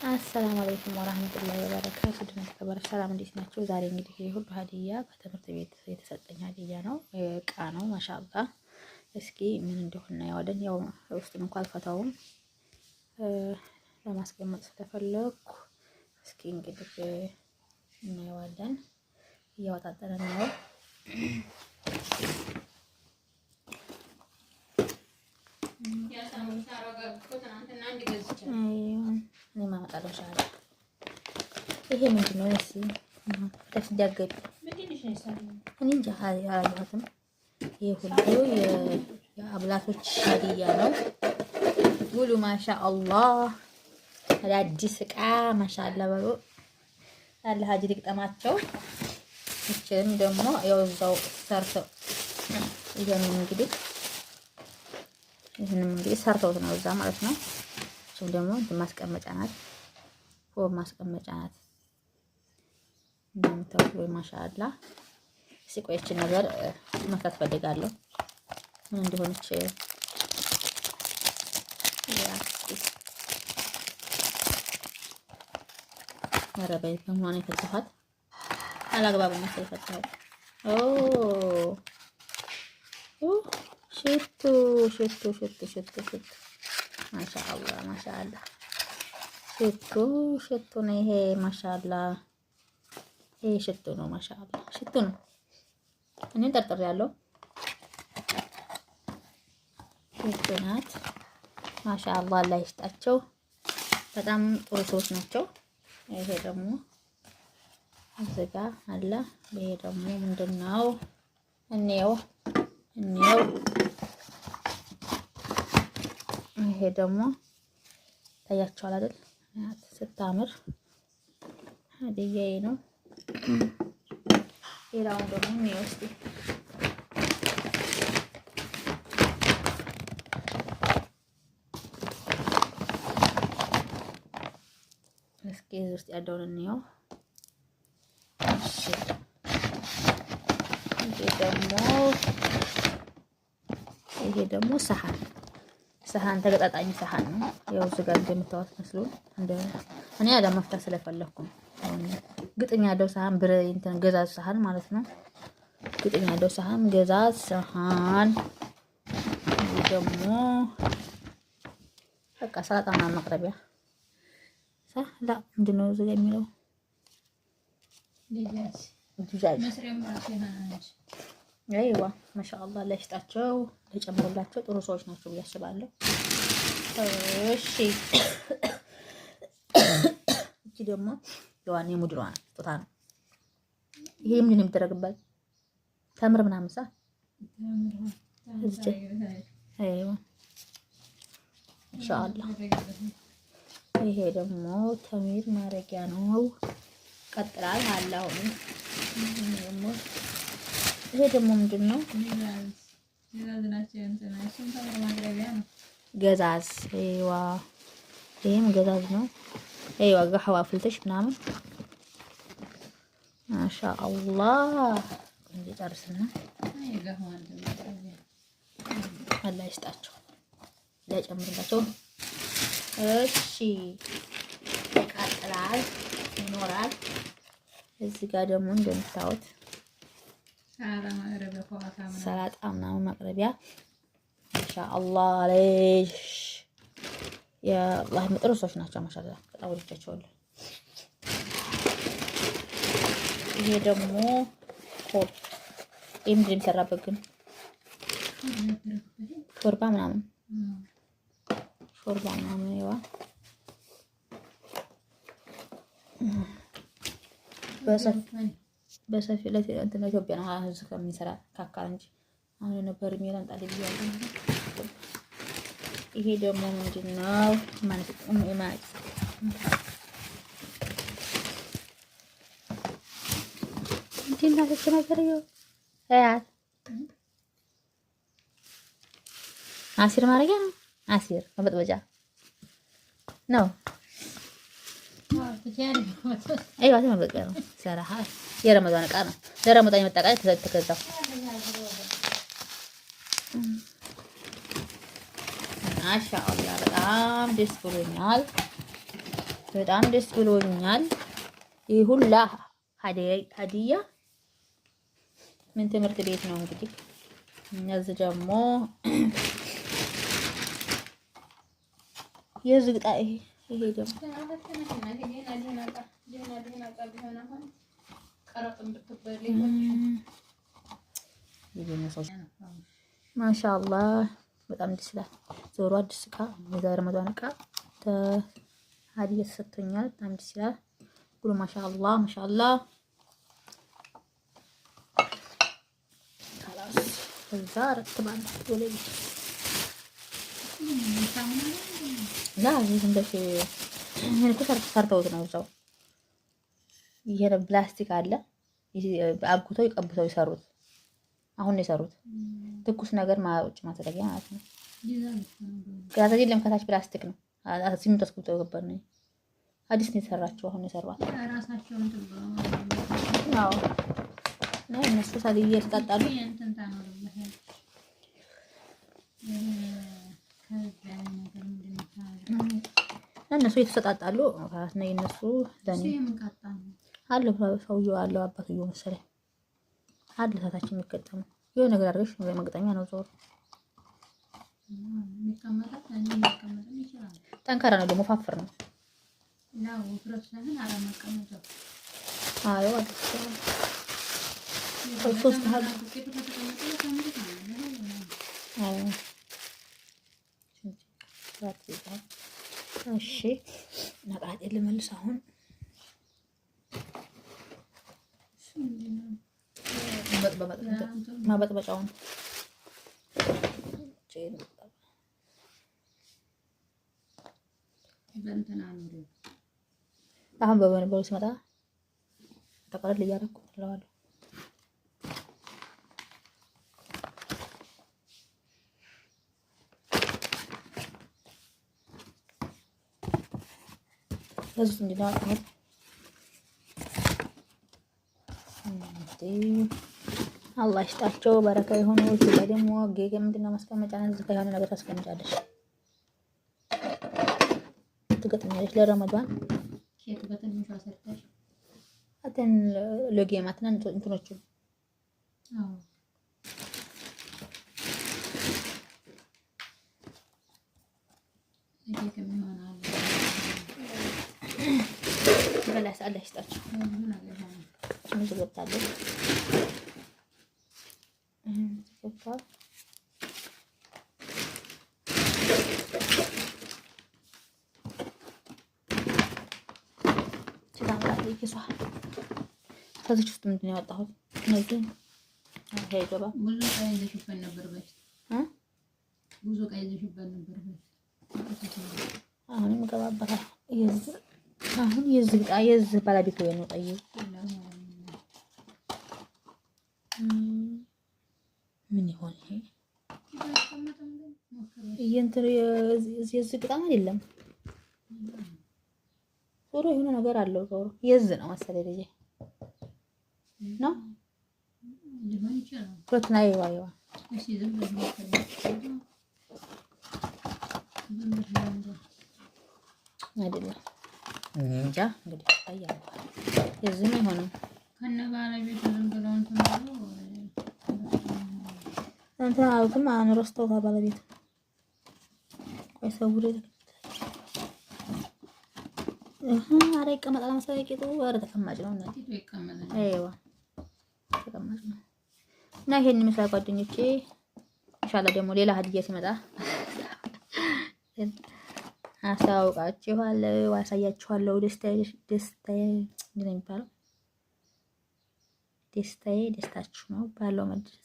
አሰላሙ አለይኩም ወራህመቱላሂ ወበረካቱ። ድና ተከበረ ሰላም፣ እንዴት ናቸው? ዛሬ እንግዲህ ይሄ ሁሉ ሀዲያ ከትምህርት ቤት የተሰጠኝ ሀዲያ ነው፣ እቃ ነው። ማሻአላህ። እስኪ ምን እንደሆነ እናየዋለን። ያው ውስጡን እንኳን አልፈታውም ለማስቀመጥ ስለፈለኩ፣ እስኪ እንግዲህ እናየዋለን። እያወጣጠረን ነው። ይሄ ምንድን ነው? እሺ ተስጃገብ እኔ እንጃ አላየኋትም። ይሄ ሁሉ የአብላቶች ሀዲያ ነው። ሙሉ ማሻአላህ አዲስ እቃ ማሻአላህ በሉ። አለ ሀጂ ልቅጠማቸው። እቺን ደግሞ ያው እዛው ሰርተው ይሄንን እንግዲህ ሰርተውት ነው እዛ ማለት ነው። እቺም ደግሞ እንትን ማስቀመጫ ናት፣ ፎም ማስቀመጫ ናት። እንደምታውቁ ወይ ማሻአላህ። እስኪ ቆይቼ ነገር መክፈት ፈልጋለሁ ምን እንደሆነች መረበይ በመሆን የፈታኋት አላግባብ መሰል የፈታሁት። ሽቱ ማሻአላህ ማሻአላህ ሽቱ ነው ይሄ ማሻአላህ። ይሄ ሽቱ ነው ማሻአላህ ሽቱ ነው። እኔን ጠርጥሬያለሁ። ሽቱ ናት ማሻአላህ። አላህ ይስጣቸው፣ በጣም ጥሩ ሰዎች ናቸው። ይሄ ደግሞ እዚህ ጋር አለ። ይሄ ደግሞ ምንድነው? እንየው። ይሄ ደግሞ ታያችኋል አይደል? ስታምር ሀዲያዬ ነው። ሌላውን ደግሞ እንየው እስኪ። እስኪ እዚህ ውስጥ ያለውን እንየው። እሺ ይሄ ደግሞ ሰሃን ተገጣጣሚ ሰሃን ነው። ያው እዚህ ጋር እንደምታዩት መስሎ እኔ ያለ መፍታት ስለፈለኩ ነው። ግጥም ያለው ሰሃን እንትን ገዛዝ ሰሃን ማለት ነው። ግጥም ያለው ሰሃን ገዛዝ ሰሃን። ይሄ ደግሞ በቃ ሰላጣና ማቅረቢያ ላ ምንድነው እዚህ ጋር የሚለው አይዋ ማሻአላህ ለሽጣቸው ለጨምሮላቸው ጥሩ ሰዎች ናቸው ብዬ አስባለሁ። እሺ እቺ ደግሞ የዋኔ ሙድሯ ስጦታ ነው። ይሄ ምንድን ነው የሚደረግበት? ተምር ምናምን ሳ አይዋ ኢንሻአላህ። ይሄ ደግሞ ተሚር ማረጊያ ነው። ቀጥላል አለ አሁን ይሄ ደግሞ ምንድን ነው? ገዛዝ አይዋ። ይሄም ገዛዝ ነው። አይዋ ጋህዋ ፍልተሽ ምናምን ማሻአላህ። እንጨርስና አላህ ይስጣቸው ለጨምርላቸው። እሺ ይቀጥላል ይኖራል። እዚህ ጋር ደግሞ እንደምታዩት ሰላጣ ምናምን ማቅረቢያ ማሻአላህ አለይሽ የአላህ ጥሩ ሰዎች ናቸው። ማሻአላህ በጣም ወድጃቸዋለሁ። ይሄ ደግሞ ምንድን ነው የሚሰራበት ግን? ሾርባ ምናምን ይዋ በሰፊ ለእንትን ኢትዮጵያ ነው እዚህ ከሚሰራ ካካል እንጂ አሁን ነበር የሚለን ጣል ይያለሁ። ይሄ ደግሞ ምንድነው? ማለት ነገር ይኸው አያት አሲር ማድረጊያ ነው። አሲር መበጥበጫ ነው። አይዋ መበጥበጫ ነው። ሰራሃ የረመዳን እቃ ነው። ለረመዳን የመጣ እቃ ተገዛው። ማሻአላህ በጣም ደስ ብሎኛል። በጣም ደስ ብሎኛል። ይህ ሁላ ሀዲያ ምን ትምህርት ቤት ነው እንግዲህ። እነዚህ ደግሞ የዝግጣ ይሄ ደግሞ ማሻአላህ በጣም ደስ ይላል። ዞሮ አዲስ እቃ የዛሬ ረመዳን እቃ ሀዲያ ተሰጥቶኛል። በጣም ደስ ይላል። ሁሉ ማሻአላህ ማሻአላህ። ከዛ ረትባል ወለይ ላ እንደሽ ምን ሰርተውት ነው እዛው። ይሄ ፕላስቲክ አለ አብኩተው ይቀብተው ይሰሩት። አሁን ነው የሰሩት። ትኩስ ነገር ማውጭ ማድረጊያ ማለት ነው። ከዛ የለም ከታች ፕላስቲክ ነው። ሲሚንቶ አስገብተው ገበር ነው። አዲስ ነው የሰራቸው። አሁን የሰሯት አዎ ነው። እነሱ ሳዲያ እየተጣጣሉ እነሱ እየተሰጣጣሉ ነው። የነሱ ለኔ አለ ሰውዬው አለው አባትየው መሰለኝ አለ ታታችን የሚገጠሙ የሆነ ነገር አድርገሽ መግጠሚያ ነው። ዞር ጠንካራ ነው ደግሞ ፋፍር ነው። አዎ እሺ ነቃጤ ልመልስ አሁን ማበጥበጫውን አሁን በበነበሩ ሲመጣ ተቀረል እያደረኩ ትለዋለሁ። ለዚህ እንዲዳው ነው አላህ ይስጣቸው በረካ የሆኑ። እዚህ ላይ ደግሞ ጌጌ ምንድነው ማስቀመጫ ነው። እዚህ ጋር የሆነ ነገር ታስቀምጫለሽ ትገጥሚያለሽ ለረመዳን ኬክ በትንሹ አሰርተሽ አተን ለጌማትና እንትኖቹ ኬክ የሚሆናል በላስ አላህ ይስጣቸው። ምን ትገብታለሽ ተፈቷል። ከዚህ ውስጥ ምንድን ነው ያወጣሁት? እነዚህ ይሄ ገባ ብዙ ቀይ ይዘሽበት ነበር በፊት ብዙ ቀይ ይዘሽበት ነበር በፊት አሁንም ገባበታል። አሁን የዚህ ባለቤት ወይ ነው ጠይቅ ምን ይሆን ይሄ እንትን የዚህ ግጣም አይደለም። ዞሮ የሆነ ነገር አለው። ዞሮ የዝ ነው መሰለኝ ልጄ ነው ሁለት ላይ ዋይዋ አይደለም እንጃ እንግዲህ ታያለ። የዚህ ነው የሆነው ከነ ባለቤቱ ዝም ብለው እንትን አልኩም አንረስተው ባለቤቱ ቆይ ሰውሬ አረ ይቀመጣል መሰለኝ ቂጡ። አረ ተቀማጭ ነው እና ቂጡ ይቀመጣል። አይዋ ተቀማጭ ነው እና ይሄን ይመስላል ጓደኞቼ። ኢንሻአላህ ደግሞ ሌላ ሀዲያ ሲመጣ አሳውቃችኋለሁ፣ አሳያችኋለሁ። ደስታዬ ምንድን ነው የሚባለው? ደስታዬ ደስታችሁ ነው ባለው መድረስ